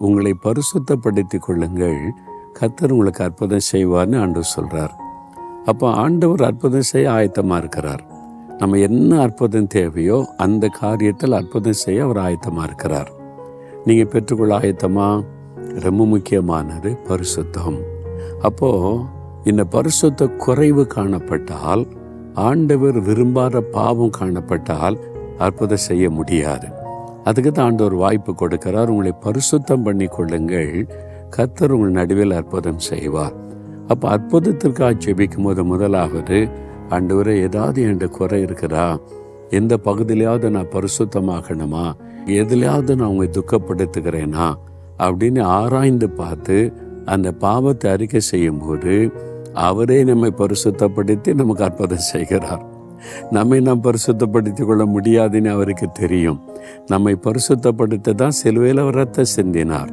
உங்களை பரிசுத்தப்படுத்திக் கொள்ளுங்கள், கர்த்தர் உங்களுக்கு அற்புதம் செய்வார்னு ஆண்டவர் சொல்கிறார். அப்போ ஆண்டவர் அற்புதம் செய்ய ஆயத்தமாக இருக்கிறார். நம்ம என்ன அற்புதம் தேவையோ அந்த காரியத்தில் அற்புதம் செய்ய அவர் ஆயத்தமாக இருக்கிறார். நீங்கள் பெற்றுக்கொள்ள ஆயத்தமா? ரொம்ப முக்கியமானது பரிசுத்தம். அப்போது இந்த பரிசுத்த குறைவு காணப்பட்டால், ஆண்டவர் விரும்பாத பாவம் காணப்பட்டால் அற்புதம் செய்ய முடியாது. அதுக்கு தான் ஆண்டவர் வாய்ப்பு கொடுக்கிறார். உங்களை பரிசுத்தம் பண்ணி கொள்ளுங்கள், கர்த்தர் உங்கள் நடுவில் அற்புதம் செய்வார். அப்போ அற்புதத்திற்காக ஜெபிக்கும் போது முதலாவது, ஆண்டவரே ஏதாவது என்கிட்ட குறை இருக்குதா, எந்த பகுதியிலையாவது நான் பரிசுத்தமாகணுமா, எதுலையாவது நான் உங்களை துக்கப்படுத்துகிறேனா அப்படின்னு ஆராய்ந்து பார்த்து அந்த பாவத்தை அறிக்கை செய்யும்போது அவரே நம்மை பரிசுத்தப்படுத்தி நமக்கு அற்புதம் செய்கிறார். நம்மை நாம் பரிசுத்தப்படுத்தி கொள்ள முடியாதுன்னு அவருக்கு தெரியும். நம்மை பரிசுத்தப்படுத்த தான் சிலுவையில் அவர் ரத்தம் சிந்தினார்.